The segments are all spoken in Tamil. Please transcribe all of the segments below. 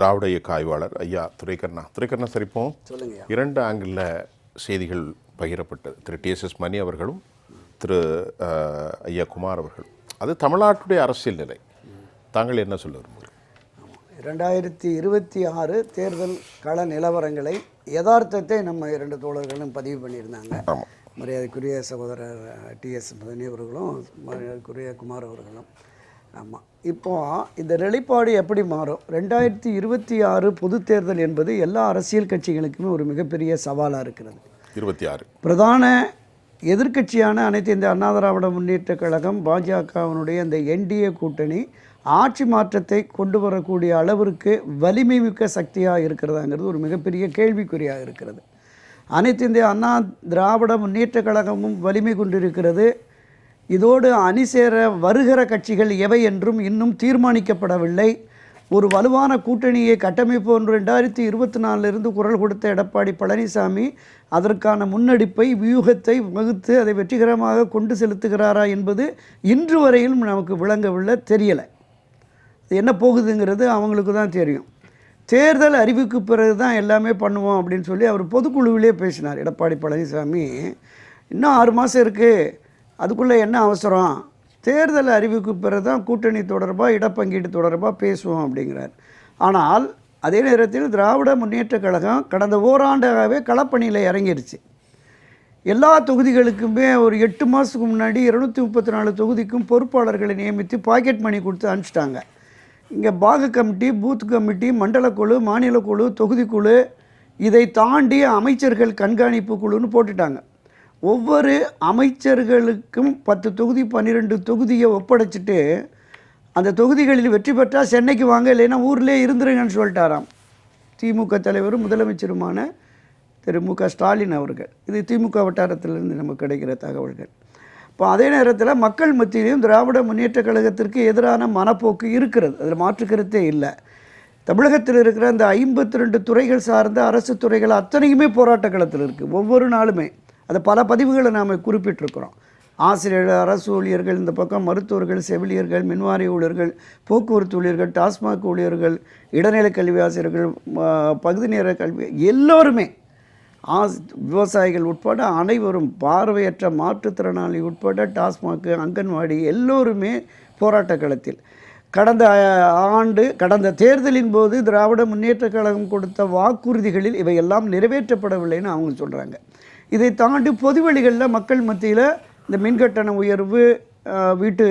திராவிட இயக்க ஆய்வாளர் ஐயா துரைக்கண்ணா சரிப்போம். சொல்லுங்க. 2 ஆங்கிளில் செய்திகள் பகிரப்பட்டது. திரு TSS மணி அவர்களும் திரு ஐயா குமார் அவர்களும். அது தமிழ்நாட்டுடைய அரசியல் நிலை. தாங்கள் என்ன சொல்ல விரும்புகிறீர்கள்? 2026 தேர்தல் கள நிலவரங்களை யதார்த்தத்தை நம்ம 2 தோழர்களும் பதிவு பண்ணியிருந்தாங்க. மரியாதைக்குரிய சகோதரர் TS மணி அவர்களும் மரியாதைக்குரிய குமார் அவர்களும். ஆமாம், இப்போது இந்த நிலைப்பாடு எப்படி மாறும்? 2026 பொது தேர்தல் என்பது எல்லா அரசியல் கட்சிகளுக்குமே ஒரு மிகப்பெரிய சவாலாக இருக்கிறது. 26 பிரதான எதிர்க்கட்சியான அனைத்து இந்த அண்ணா திராவிட முன்னேற்ற கழகம் பாஜகவினுடைய இந்த NDA கூட்டணி ஆட்சி மாற்றத்தை கொண்டு வரக்கூடிய அளவிற்கு வலிமை மிக்க சக்தியாக இருக்கிறதாங்கிறது ஒரு மிகப்பெரிய கேள்விக்குறியாக இருக்கிறது. அனைத்து இந்திய அண்ணா திராவிட முன்னேற்ற கழகமும் வலிமை கொண்டிருக்கிறது. இதோடு அணிசேர வருகிற கட்சிகள் எவை என்றும் இன்னும் தீர்மானிக்கப்படவில்லை. ஒரு வலுவான கூட்டணியை கட்டமைப்பு ஒன்று 2024 குரல் கொடுத்த எடப்பாடி பழனிசாமி அதற்கான முன்னெடுப்பை வியூகத்தை வகுத்து அதை வெற்றிகரமாக கொண்டு செலுத்துகிறாரா என்பது இன்று வரையிலும் நமக்கு விளங்கவில்லை, தெரியலை. அது என்ன போகுதுங்கிறது அவங்களுக்கு தான் தெரியும். தேர்தல் அறிவிக்கு பிறகு தான் எல்லாமே பண்ணுவோம் அப்படின்னு சொல்லி அவர் பொதுக்குழுவிலே பேசினார். எடப்பாடி பழனிசாமி இன்னும் 6 மாதம் இருக்குது, அதுக்குள்ளே என்ன அவசரம், தேர்தல் அறிவிக்கு பிறகு தான் கூட்டணி தொடர்பாக இடப்பங்கீடு தொடர்பாக பேசுவோம் அப்படிங்கிறார். ஆனால் அதே நேரத்தில் திராவிட முன்னேற்ற கழகம் கடந்த ஓராண்டாகவே களப்பணியில் இறங்கிருச்சு. எல்லா தொகுதிகளுக்குமே ஒரு 8 மாதத்துக்கு முன்னாடி 234 தொகுதிக்கும் பொறுப்பாளர்களை நியமித்து பாக்கெட் மணி கொடுத்து அனுப்பிச்சிட்டாங்க. இங்கே பாக கமிட்டி, பூத் கமிட்டி, மண்டல குழு, மாநில குழு, தொகுதிக்குழு, இதை தாண்டி அமைச்சர்கள் கண்காணிப்பு குழுன்னு போட்டுட்டாங்க. ஒவ்வொரு அமைச்சர்களுக்கும் 10 தொகுதி 12 தொகுதியை ஒப்படைச்சிட்டு அந்த தொகுதிகளில் வெற்றி பெற்றால் சென்னைக்கு வாங்க, இல்லைன்னா ஊர்லேயே இருந்துருங்கன்னு சொல்லிட்டாராம் திமுக தலைவரும் முதலமைச்சருமான திரு MK ஸ்டாலின் அவர்கள். இது திமுக வட்டாரத்திலிருந்து நமக்கு கிடைக்கிற தகவல்கள். இப்போ அதே நேரத்தில் மக்கள் மத்தியிலையும் திராவிட முன்னேற்ற கழகத்திற்கு எதிரான மனப்போக்கு இருக்கிறது, அதில் மாற்றுக்கருத்தே இல்லை. தமிழகத்தில் இருக்கிற அந்த 52 துறைகள் சார்ந்த அரசு துறைகள் அத்தனையுமே போராட்ட களத்தில் இருக்குது. ஒவ்வொரு நாளுமே அது பல பதிவுகளை நாம் குறிப்பிட்டிருக்கிறோம். ஆசிரியர்கள், அரசு ஊழியர்கள், இந்த பக்கம் மருத்துவர்கள், செவிலியர்கள், மின்வாரிய ஊழியர்கள், போக்குவரத்து ஊழியர்கள், டாஸ்மாக் ஊழியர்கள், இடைநிலை கல்வி ஆசிரியர்கள், பகுதி நேர கல்வி, எல்லோருமே விவசாயிகள் உட்பட அனைவரும், பார்வையற்ற மாற்றுத்திறனாளி உட்பட டாஸ்மாக், அங்கன்வாடி, எல்லோருமே போராட்ட களத்தில். கடந்த தேர்தலின் போது திராவிட முன்னேற்ற கழகம் கொடுத்த வாக்குறுதிகளில் இவையெல்லாம் நிறைவேற்றப்படவில்லைன்னு அவங்க சொல்கிறாங்க. இதை தாண்டி பொதுவெளிகளில் மக்கள் மத்தியில் இந்த மின்கட்டண உயர்வு, வீட்டு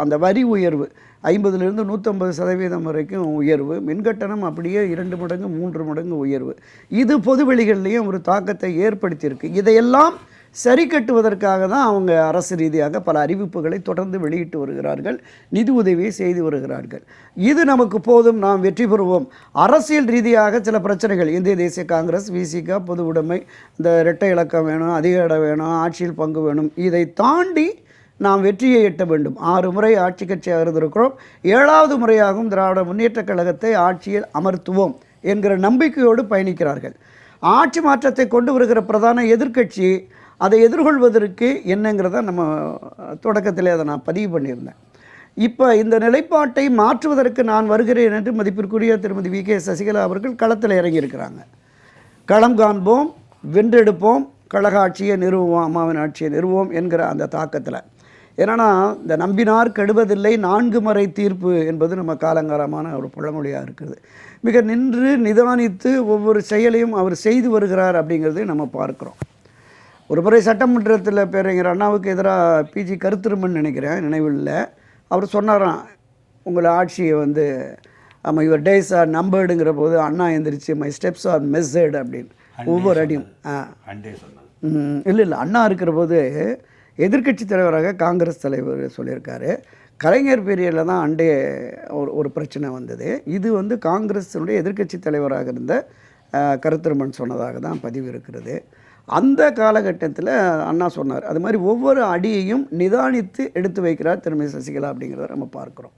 அந்த வரி உயர்வு 50லிருந்து 150% வரைக்கும் உயர்வு, மின்கட்டணம் அப்படியே 2 மடங்கு 3 மடங்கு உயர்வு, இது பொதுவெளிகள்லேயும் ஒரு தாக்கத்தை ஏற்படுத்தியிருக்கு. இதையெல்லாம் சரி கட்டுவதற்காக தான் அவங்க அரசு ரீதியாக பல அறிவிப்புகளை தொடர்ந்து வெளியிட்டு வருகிறார்கள், நிதி உதவியை செய்து வருகிறார்கள். இது நமக்கு போதும், நாம் வெற்றி பெறுவோம். அரசியல் ரீதியாக சில பிரச்சனைகள், இந்திய தேசிய காங்கிரஸ், VCK, பொது உடைமை, இந்த இரட்டை இலக்கம் வேணும், அதிக இடம் வேணும், ஆட்சியில் பங்கு வேணும், இதை தாண்டி நாம் வெற்றியை எட்ட வேண்டும். 6 முறை ஆட்சி கட்சியாக இருந்திருக்கிறோம், 7வது முறையாகவும் திராவிட முன்னேற்ற கழகத்தை ஆட்சியில் அமர்த்துவோம் என்கிற நம்பிக்கையோடு பயணிக்கிறார்கள். ஆட்சி மாற்றத்தை கொண்டு வருகிற பிரதான எதிர்க்கட்சி அதை எதிர்கொள்வதற்கு என்னங்கிறத நம்ம தொடக்கத்திலே அதை நான் பதிவு பண்ணியிருந்தேன். இப்போ இந்த நிலைப்பாட்டை மாற்றுவதற்கு நான் வருகிறேன் என்று மதிப்பிற்குரிய திருமதி VK சசிகலா அவர்கள் களத்தில் இறங்கியிருக்கிறாங்க. களம் காண்போம், வென்றெடுப்போம், கழக ஆட்சியை நிறுவுவோம், அம்மாவின் ஆட்சியை நிறுவோம் என்கிற அந்த தாக்கத்தில். ஏன்னா இந்த நம்பினார் கெடுவதில்லை 4 முறை தீர்ப்பு என்பது நம்ம காலங்காலமான ஒரு பழமொழியாக இருக்குது. மிக நின்று நிதானித்து ஒவ்வொரு செயலையும் அவர் செய்து வருகிறார் அப்படிங்கிறதையும் நம்ம பார்க்குறோம். ஒரு முறை சட்டமன்றத்தில் பேரறிஞர் அண்ணாவுக்கு எதிராக PG கருத்திருமன் நினைக்கிறேன், நினைவில் அவர் சொன்னாராம், உங்களை ஆட்சியை ஆமாம் யுவர் டேஸ் ஆர் நம்பர்டுங்கிற போது அண்ணா எந்திரிச்சு மை ஸ்டெப்ஸ் ஆர் மெஸ்ஸர்டு அப்படின்னு ஒவ்வொரு அடியும் இல்லை அண்ணா இருக்கிற போது எதிர்க்கட்சி தலைவராக காங்கிரஸ் தலைவர் சொல்லியிருக்காரு. கலைஞர் பீரியடில் தான் அண்டே ஒரு பிரச்சனை வந்தது. இது காங்கிரஸினுடைய எதிர்க்கட்சி தலைவராக இருந்த கருத்திருமன் சொன்னதாக தான் பதிவு இருக்கிறது. அந்த காலகட்டத்தில் அண்ணா சொன்னார். அது மாதிரி ஒவ்வொரு அடியையும் நிதானித்து எடுத்து வைக்கிறார் திருமதி சசிகலா அப்படிங்கிறத நம்ம பார்க்குறோம்.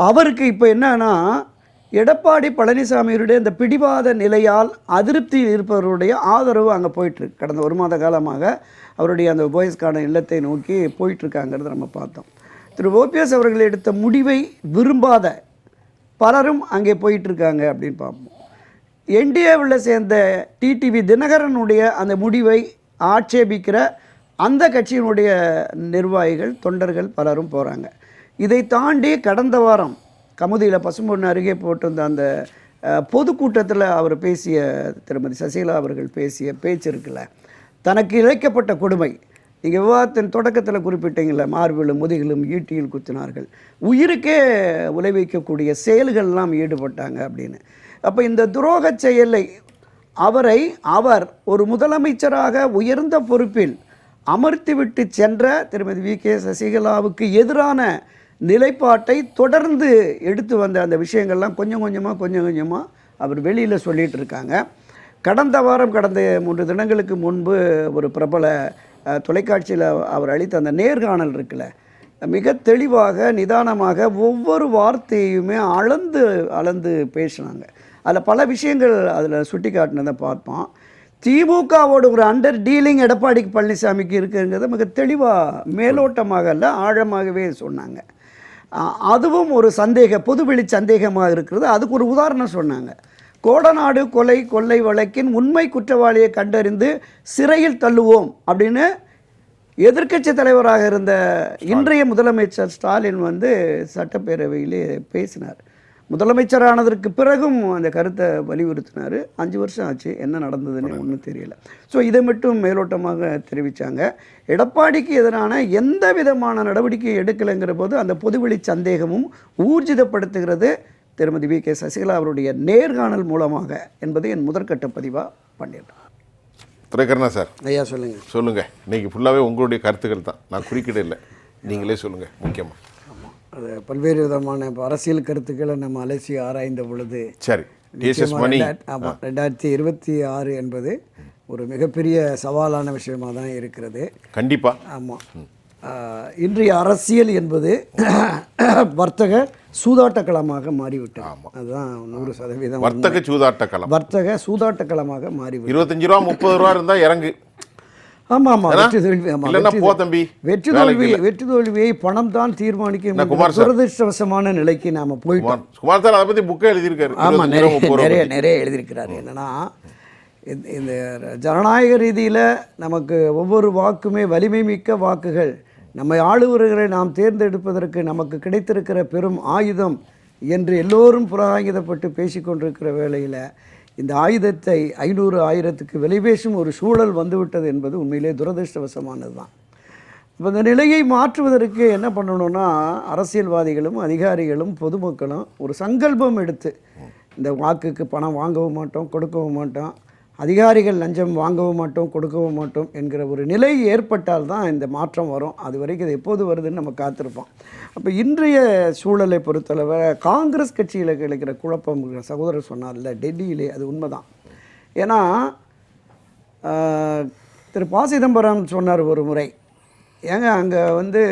அவருக்கு இப்போ என்னன்னா, எடப்பாடி பழனிசாமியுடைய இந்த பிடிவாத நிலையால் அதிருப்தியில் இருப்பவருடைய ஆதரவு அங்கே போயிட்டுருக்கு. கடந்த 1 மாத காலமாக அவருடைய அந்த பாய்ஸ்கான இல்லத்தை நோக்கி போயிட்டுருக்காங்கிறத நம்ம பார்த்தோம். திரு OPS அவர்கள் எடுத்த முடிவை விரும்பாத பலரும் அங்கே போயிட்டுருக்காங்க அப்படின்னு பார்ப்போம். என்டிஏவில் சேர்ந்த டிடிவி தினகரனுடைய அந்த முடிவை ஆட்சேபிக்கிற அந்த கட்சியினுடைய நிர்வாகிகள் தொண்டர்கள் பலரும் போகிறாங்க. இதை தாண்டி கடந்த வாரம் கமுதியில் பசும்பொன் அருகே போட்டிருந்த அந்த பொதுக்கூட்டத்தில் அவர் பேசிய திருமதி சசிகலா அவர்கள் பேசிய பேச்சு இருக்குல்ல, தனக்கு இழைக்கப்பட்ட கொடுமை, நீங்கள் விவாதத்தின் தொடக்கத்தில் குறிப்பிட்டீங்கள, மார்பிலும் முதுகிலும் ஈட்டியில் குத்தினார்கள், உயிருக்கே உலை வைக்கக்கூடிய செயல்கள்லாம் ஈடுபட்டாங்க அப்படின்னு. அப்போ இந்த துரோக செயலை அவர் ஒரு முதலமைச்சராக உயர்ந்த பொறுப்பில் அமர்த்திவிட்டு சென்ற திருமதி வி.கே. சசிகலாவுக்கு எதிரான நிலைப்பாட்டை தொடர்ந்து எடுத்து வந்த அந்த விஷயங்கள்லாம் கொஞ்சம் கொஞ்சமாக அவர் வெளியில் சொல்லிகிட்டு இருக்காங்க. கடந்த 3 தினங்களுக்கு முன்பு ஒரு பிரபல தொலைக்காட்சியில் அவர் அளித்த அந்த நேர்காணல் இருக்குல்ல, மிக தெளிவாக நிதானமாக ஒவ்வொரு வார்த்தையுமே அளந்து பேசினாங்க. அதில் பல விஷயங்கள் அதில் சுட்டி காட்டினதை பார்ப்போம். திமுகவோட ஒரு அண்டர் டீலிங் எடப்பாடி பழனிசாமிக்கு இருக்குங்கிறத மிக தெளிவாக மேலோட்டமாக அல்ல ஆழமாகவே சொன்னாங்க. அதுவும் ஒரு பொதுவெளி சந்தேகமாக இருக்கிறது. அதுக்கு ஒரு உதாரணம் சொன்னாங்க. கோடநாடு கொள்ளை வழக்கின் உண்மை குற்றவாளியை கண்டறிந்து சிறையில் தள்ளுவோம் அப்படின்னு எதிர்க்கட்சி தலைவராக இருந்த இன்றைய முதலமைச்சர் ஸ்டாலின் சட்டப்பேரவையிலே பேசினார். முதலமைச்சரானதற்கு பிறகும் அந்த கருத்தை வலியுறுத்தினார். 5 வருஷம் ஆச்சு, என்ன நடந்ததுன்னு ஒன்றும் தெரியல. ஸோ இதை மட்டும் மேலோட்டமாக தெரிவித்தாங்க. எடப்பாடிக்கு எதிரான எந்த விதமான நடவடிக்கை எடுக்கலைங்கிற போது அந்த பொதுவெளி சந்தேகமும் ஊர்ஜிதப்படுத்துகிறது திருமதி வி.கே. சசிகலா அவருடைய நேர்காணல் மூலமாக என்பதை என் முதற்கட்ட பதிவாக பண்ணிடுறேன். துரைக்கண்ணா சார், ஐயா சொல்லுங்கள். இன்றைக்கி ஃபுல்லாகவே உங்களுடைய கருத்துக்கள் தான், நான் குறுக்கிட இல்லை, நீங்களே சொல்லுங்கள். முக்கியமாக அது பல்வேறு விதமான அரசியல் கருத்துக்களை நம்ம அலசி ஆராய்ந்த பொழுது சரி, மணி 2026 என்பது ஒரு மிகப்பெரிய சவாலான விஷயமாக தான் இருக்கிறது. கண்டிப்பாக. ஆமாம், இன்றைய அரசியல் என்பது வர்த்தக சூதாட்டக்களமாக மாறிவிட்டது. அதுதான் 100% வர்த்தக சூதாட்டக்களமாக மாறிவிட்டது. 25 ரூபா 30 ரூபா இருந்தால் இறங்கு. ஆமாம், வெற்றி தோல்வியை பணம் தான் தீர்மானிக்கும் துரதிருஷ்டவசமான நிலைக்கு நாம் போயிட்டோம். குமார் சார் அதை பற்றி புக்கை எழுதியிருக்காரு. ஆமாம், நிறைய எழுதியிருக்கிறாரு. என்னன்னா, இந்த ஜனநாயக ரீதியில் நமக்கு ஒவ்வொரு வாக்குமே வலிமை மிக்க வாக்குகள். நம்மை ஆளுவர்களை நாம் தேர்ந்தெடுப்பதற்கு நமக்கு கிடைத்திருக்கிற பெரும் ஆயுதம் என்று எல்லோரும் புறஆயுதப்பட்டு பேசிக்கொண்டிருக்கிற வேளையில் இந்த ஆயுதத்தை 500 1000க்கு விலை பேசும் ஒரு சூழல் வந்துவிட்டது என்பது உண்மையிலே துரதிருஷ்டவசமானது தான். இப்போ இந்த நிலையை மாற்றுவதற்கு என்ன பண்ணணும்னா, அரசியல்வாதிகளும் அதிகாரிகளும் பொதுமக்களும் ஒரு சங்கல்பம் எடுத்து, இந்த வாக்குக்கு பணம் வாங்கவும் மாட்டோம், கொடுக்கவும் மாட்டோம், அதிகாரிகள் லஞ்சம் வாங்கவும் மாட்டோம், கொடுக்கவும் மாட்டோம் என்கிற ஒரு நிலை ஏற்பட்டால் தான் இந்த மாற்றம் வரும். அது வரைக்கும் இது எப்போது வருதுன்னு நம்ம காத்திருப்போம். அப்போ இன்றைய சூழலை பொறுத்தளவு காங்கிரஸ் கட்சியில் கிடைக்கிற குழப்பம், சகோதரர் சொன்னார்ல டெல்லியிலே, அது உண்மைதான். ஏன்னா திரு ப. சிதம்பரம் சொன்னார் ஒரு முறை, ஏங்க அங்கே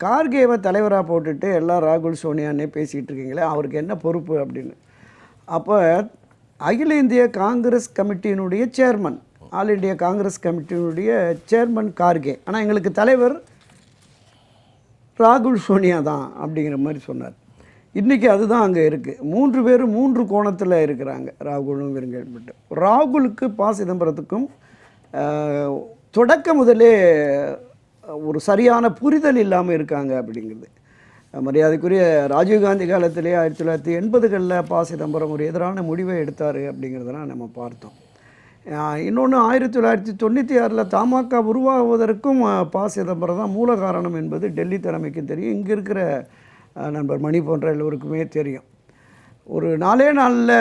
கார்கேவை தலைவராக போட்டுட்டு எல்லாம் ராகுல் சோனியான்னே பேசிகிட்டு இருக்கீங்களே, அவருக்கு என்ன பொறுப்பு அப்படின்னு. அப்போ அகில இந்திய காங்கிரஸ் கமிட்டியினுடைய சேர்மன், ஆல் இண்டியா காங்கிரஸ் கமிட்டியினுடைய சேர்மன் கார்கே, ஆனால் எங்களுக்கு தலைவர் ராகுல் சோனியா தான் அப்படிங்கிற மாதிரி சொன்னார். இன்றைக்கி அதுதான் அங்கே இருக்குது. 3 பேரும் 3 கோணத்தில் இருக்கிறாங்க, ராகுலும் விருங்கப்பட்டு. ராகுலுக்கு ப. சிதம்பரத்துக்கும் தொடக்க முதலே ஒரு சரியான புரிதல் இல்லாமல் இருக்காங்க அப்படிங்கிறது. மரியாதைக்குரிய ராஜீவ்காந்தி காலத்திலே 1980களில் ப. சிதம்பரம் ஒரு எதிரான முடிவை எடுத்தார் அப்படிங்கிறதெல்லாம் நம்ம பார்த்தோம். இன்னொன்று 1996 தமாக உருவாகுவதற்கும் ப. சிதம்பரம் தான் மூல காரணம் என்பது டெல்லி தலைமைக்கும் தெரியும், இங்கே இருக்கிற நண்பர் மணி போன்ற எல்லோருக்குமே தெரியும். ஒரு 4 நாளில்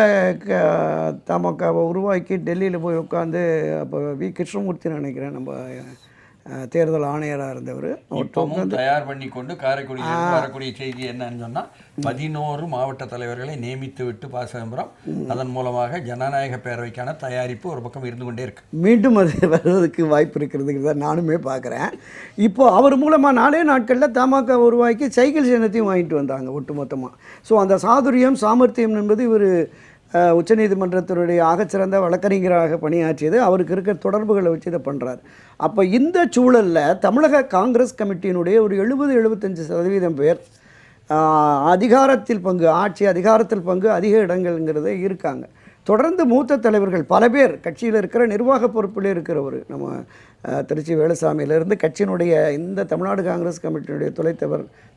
தமாகவை உருவாக்கி டெல்லியில் போய் உட்காந்து, அப்போ வி. கிருஷ்ணமூர்த்தி நினைக்கிறேன் நம்ம தேர்தல் ஆணையராக இருந்தவர், தயார் பண்ணி கொண்டு காரைக்குடியில் வரக்கூடிய செய்தி என்னன்னு சொன்னால் 11 மாவட்ட தலைவர்களை நியமித்து விட்டு ப. சிதம்பரம், அதன் மூலமாக ஜனநாயக பேரவைக்கான தயாரிப்பு ஒரு பக்கம் இருந்து கொண்டே இருக்கு. மீண்டும் அது வருவதற்கு வாய்ப்பு இருக்கிறதுங்கிறத நானுமே பார்க்குறேன். இப்போ அவர் மூலமாக 4 நாட்களில் தமாக உருவாக்கி சைக்கிள் சின்னத்தையும் வாங்கிட்டு வந்தாங்க ஒட்டுமொத்தமாக. ஸோ அந்த சாதுரியம் சாமர்த்தியம் என்பது இவர் உச்சநீதிமன்றத்தினுடைய ஆகச்சிறந்த வழக்கறிஞராக பணியாற்றியது, அவருக்கு இருக்கிற தொடர்புகளை வச்சு இதை பண்ணுறார். அப்போ இந்த சூழலில் தமிழக காங்கிரஸ் கமிட்டியினுடைய ஒரு 70-75% பேர் அதிகாரத்தில் பங்கு, ஆட்சி அதிகாரத்தில் பங்கு அதிக இடங்கள்ங்கிறதே இருக்காங்க. தொடர்ந்து மூத்த தலைவர்கள் பல பேர் கட்சியில் இருக்கிற நிர்வாக பொறுப்பில் இருக்கிறவர் நம்ம திருச்சி வேலுசாமியிலிருந்து கட்சியினுடைய இந்த தமிழ்நாடு காங்கிரஸ் கமிட்டியினுடைய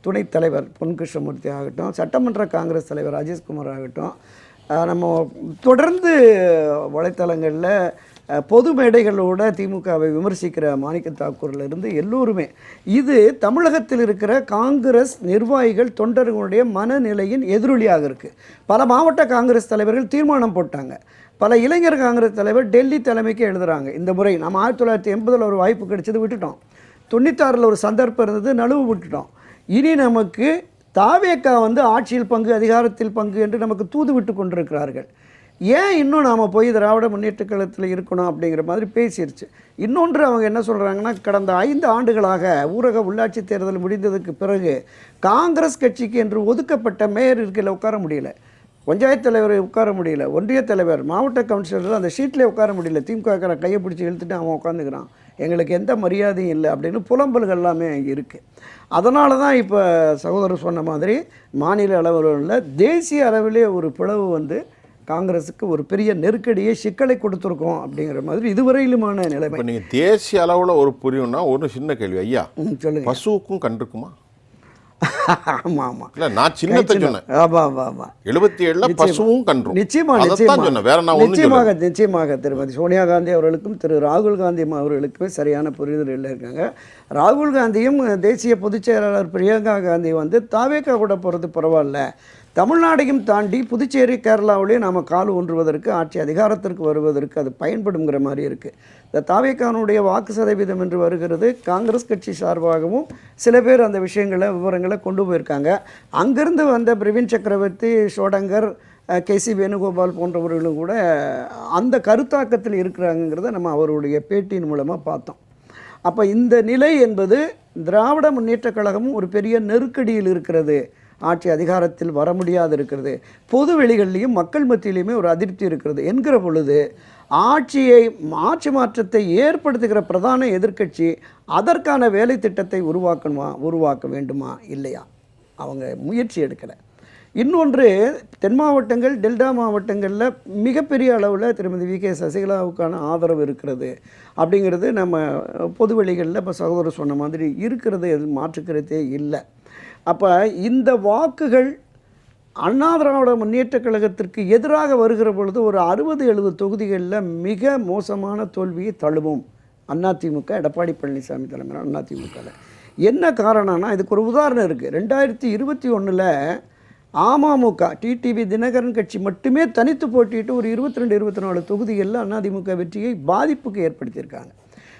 துணைத் தலைவர் பொன் கிருஷ்ணமூர்த்தி ஆகட்டும், சட்டமன்ற காங்கிரஸ் தலைவர் ராஜேஷ்குமார் ஆகட்டும், நம்ம தொடர்ந்து வலைத்தளங்களில் பொது மேடைகளோட திமுகவை விமர்சிக்கிற மாணிக்க தாக்கூர்லேருந்து எல்லோருமே இது தமிழகத்தில் இருக்கிற காங்கிரஸ் நிர்வாகிகள் தொண்டர்களுடைய மனநிலையின் எதிரொலியாக இருக்குது. பல மாவட்ட காங்கிரஸ் தலைவர்கள் தீர்மானம் போட்டாங்க. பல இளைஞர் காங்கிரஸ் தலைவர் டெல்லி தலைமைக்கு எழுதுகிறாங்க. இந்த முறை நம்ம 1980 ஒரு வாய்ப்பு கிடைச்சது, விட்டுட்டோம். 96 ஒரு சந்தர்ப்பம் இருந்தது, நழுவு விட்டுட்டோம். இனி நமக்கு தாவேக்கா ஆட்சியில் பங்கு அதிகாரத்தில் பங்கு என்று நமக்கு தூது விட்டு கொண்டிருக்கிறார்கள். ஏன் இன்னும் நாம் போய் திராவிட முன்னேற்ற கழகத்தில் இருக்கணும் அப்படிங்கிற மாதிரி பேசிடுச்சு. இன்னொன்று அவங்க என்ன சொல்கிறாங்கன்னா, கடந்த 5 ஆண்டுகளாக ஊரக உள்ளாட்சி தேர்தல் முடிந்ததுக்கு பிறகு காங்கிரஸ் கட்சிக்கு என்று ஒதுக்கப்பட்ட மேயர் இருக்கையில் உட்கார முடியல, பஞ்சாயத்து தலைவர் உட்கார முடியல, ஒன்றிய தலைவர், மாவட்ட கவுன்சிலர் அந்த சீட்டில் உட்கார முடியல, திமுக கையை பிடிச்சி இழுத்துட்டு அவன் உட்காந்துக்கிறான், எங்களுக்கு எந்த மரியாதையும் இல்லை அப்படின்னு புலம்பல்கள் எல்லாமே இருக்குது. அதனால தான் இப்போ சகோதரர் சொன்ன மாதிரி மாநில அளவில் உள்ள தேசிய அளவிலே ஒரு பிளவு காங்கிரஸுக்கு ஒரு பெரிய நெருக்கடியை சிக்கலை கொடுத்துருக்கோம் அப்படிங்கிற மாதிரி இதுவரையிலுமான நிலைமை. நீங்கள் தேசிய அளவில் ஒரு புரியும்னா ஒரு சின்ன கேள்வி ஐயா, சொல்லுங்கள். பசுவுக்கும் கன்றுக்குமா? ஆமாம் ஆமாம், இல்லை நான் சின்னத்தை சொன்னேன். ஆமாம் ஆமாம் ஆமாம், 77 பசுவும் கன்றும். நிச்சயமாக நிச்சயமாக திருமதி சோனியா காந்தி அவர்களுக்கும் திரு ராகுல் காந்தி அவர்களுக்குமே சரியான புரிதல் இருக்காங்க. ராகுல் காந்தியும் தேசிய பொதுச் செயலாளர் பிரியங்கா காந்தி தாவேக்கா கூட போகிறது பரவாயில்ல, தமிழ்நாடையும் தாண்டி புதுச்சேரி கேரளாவிலேயே நாம் கால் ஊன்றுவதற்கு ஆட்சி அதிகாரத்திற்கு வருவதற்கு அது பயன்படுங்கிற மாதிரி இருக்குது. இந்த தாவேக்கானுடைய வாக்கு சதவீதம் என்று வருகிறது காங்கிரஸ் கட்சி சார்பாகவும் சில பேர் அந்த விவரங்களை கொண்டு போயிருக்காங்க. அங்கிருந்து வந்த பிரவீன் சக்கரவர்த்தி, ஷோடங்கர், கேசி வேணுகோபால் போன்றவர்களும் கூட அந்த கருத்தாக்கத்தில் இருக்கிறாங்கிறத நம்ம அவருடைய பேட்டியின் மூலமாக பார்த்தோம். அப்போ இந்த நிலை என்பது திராவிட முன்னேற்ற கழகமும் ஒரு பெரிய நெருக்கடியில் இருக்கிறது, ஆட்சி அதிகாரத்தில் வர முடியாது இருக்கிறது, பொது வெளிகளிலையும் மக்கள் மத்தியிலையுமே ஒரு அதிருப்தி இருக்கிறது என்கிற பொழுது ஆட்சி மாற்றத்தை ஏற்படுத்துகிற பிரதான எதிர்க்கட்சி அதற்கான வேலை திட்டத்தை உருவாக்க வேண்டுமா இல்லையா? அவங்க முயற்சி எடுக்கலை. இன்னொன்று, தென் மாவட்டங்கள் டெல்டா மாவட்டங்களில் மிகப்பெரிய அளவில் திருமதி வி.கே. சசிகலாவுக்கான ஆதரவு இருக்கிறது அப்படிங்கிறது நம்ம பொது வெளிகளில் இப்போ சகோதரர் சொன்ன மாதிரி இருக்கிறது, மாற்றுக்கிறதே இல்லை. அப்போ இந்த வாக்குகள் அண்ணா திராவிட முன்னேற்ற கழகத்திற்கு எதிராக வருகிற பொழுது ஒரு 60-70 தொகுதிகளில் மிக மோசமான தோல்வியை தழுவும் அதிமுக, எடப்பாடி பழனிசாமி தலைமையிலான அதிமுகவில். என்ன காரணம்னா, இதுக்கு ஒரு உதாரணம் இருக்குது. 2021 அமமுக டிடிவி தினகரன் கட்சி மட்டுமே தனித்து போட்டிட்டு ஒரு 22-24 தொகுதிகளில் அதிமுக வெற்றியை பாதிப்புக்கு ஏற்படுத்தியிருக்காங்க.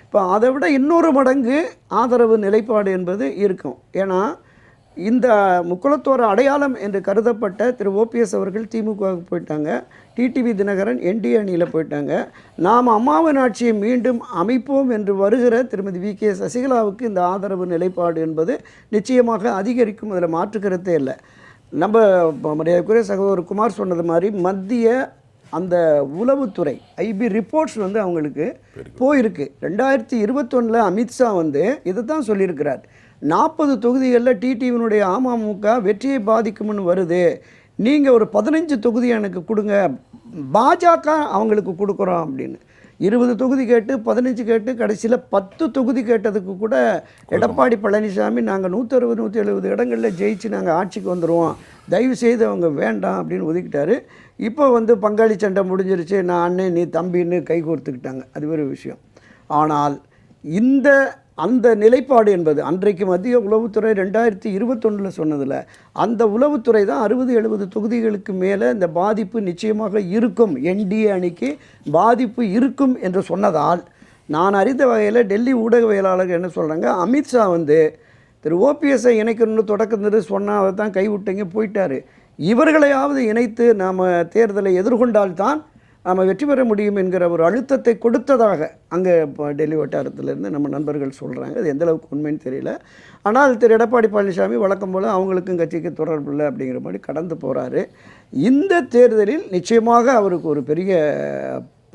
இப்போ அதை விட இன்னொரு மடங்கு ஆதரவு நிலைப்பாடு என்பது இருக்கும். ஏன்னா இந்த முக்குளத்தோர அடையாளம் என்று கருதப்பட்ட திரு ஓபிஎஸ் அவர்கள் திமுகவுக்கு போயிட்டாங்க, டிடிவி தினகரன் என்டிஏ அணியில் போயிட்டாங்க. நாம் அம்மாவின் ஆட்சியை மீண்டும் அமைப்போம் என்று வருகிற திருமதி வி.கே. சசிகலாவுக்கு இந்த ஆதரவு நிலைப்பாடு என்பது நிச்சயமாக அதிகரிக்கும், அதில் மாற்றுக்கிறதே இல்லை. நம்ம மரியாதைக்குரிய சகோதரர் குமார் சொன்னது மாதிரி மத்திய அந்த உளவுத்துறை ஐபி ரிப்போர்ட்ஸ் அவங்களுக்கு போயிருக்கு. 2021 அமித்ஷா இதை தான் சொல்லியிருக்கிறார். 40 தொகுதிகளில் டிடிவினுடைய அமமுக வெற்றியை பாதிக்கும்னு வருது, நீங்கள் ஒரு 15 தொகுதி எனக்கு கொடுங்க, பாஜக அவங்களுக்கு கொடுக்குறோம் அப்படின்னு. 20 தொகுதி கேட்டு 15 கேட்டு கடைசியில் 10 தொகுதி கேட்டதுக்கு கூட எடப்பாடி பழனிசாமி நாங்கள் 160-170 இடங்களில் ஜெயிச்சு நாங்கள் ஆட்சிக்கு வந்துடுவோம், தயவு செய்து அவங்க வேண்டாம் அப்படின்னு ஒதுக்கிட்டாரு. இப்போ பங்காளி சண்டை முடிஞ்சிருச்சு, நான் அண்ணன் நீ தம்பின்னு கை கோர்த்துக்கிட்டாங்க, அது ஒரு விஷயம். ஆனால் அந்த நிலைப்பாடு என்பது அன்றைக்கு மத்திய உளவுத்துறை 2021 சொன்னதில் அந்த உளவுத்துறை தான் 60-70 தொகுதிகளுக்கு மேலே இந்த பாதிப்பு நிச்சயமாக இருக்கும், என்டிஏ அணிக்கு பாதிப்பு இருக்கும் என்று சொன்னதால் நான் அறிந்த வகையில் டெல்லி ஊடகவியலாளர்கள் என்ன சொல்கிறாங்க, அமித்ஷா திரு ஓபிஎஸ்ஸை இணைக்கணும்னு தொடக்கத்தில் சொன்னால் அதை தான் கைவிட்டீங்க போயிட்டார், இவர்களையாவது இணைத்து நாம் தேர்தலை எதிர்கொண்டால்தான் நம்ம வெற்றி பெற முடியும் என்கிற ஒரு அழுத்தத்தை கொடுத்ததாக அங்கே இப்போ டெல்லி வட்டாரத்திலேருந்து நம்ம நண்பர்கள் சொல்கிறாங்க. அது எந்தளவுக்கு உண்மைன்னு தெரியல. ஆனால் திரு எடப்பாடி பழனிசாமி வழக்கம் போல் அவங்களுக்கும் கட்சிக்கு தொடர்பு இல்லை அப்படிங்கிற மாதிரி கடந்து போகிறாரு. இந்த தேர்தலில் நிச்சயமாக அவருக்கு ஒரு பெரிய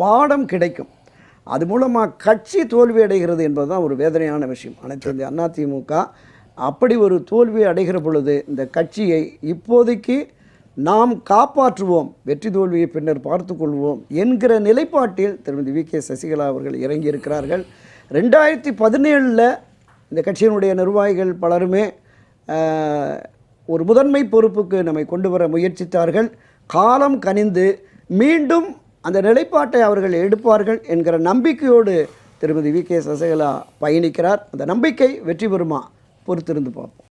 பாடம் கிடைக்கும். அது மூலமாக கட்சி தோல்வி அடைகிறது என்பது தான் ஒரு வேதனையான விஷயம். அனைத்து இந்திய அதிமுக அப்படி ஒரு தோல்வி அடைகிற பொழுது இந்த கட்சியை இப்போதைக்கு நாம் காப்பாற்றுவோம், வெற்றி தோல்வியை பின்னர் பார்த்துக்கொள்வோம் என்கிற நிலைப்பாட்டில் திருமதி வி.கே. சசிகலா அவர்கள் இறங்கியிருக்கிறார்கள். 2017 இந்த கட்சியினுடைய நிர்வாகிகள் பலருமே ஒரு முதன்மை பொறுப்புக்கு நம்மை கொண்டு வர முயற்சித்தார்கள். காலம் கனிந்து மீண்டும் அந்த நிலைப்பாட்டை அவர்கள் எடுப்பார்கள் என்கிற நம்பிக்கையோடு திருமதி வி.கே. சசிகலா பயணிக்கிறார். அந்த நம்பிக்கை வெற்றி பெறுமா? பொறுத்திருந்து பார்ப்போம்.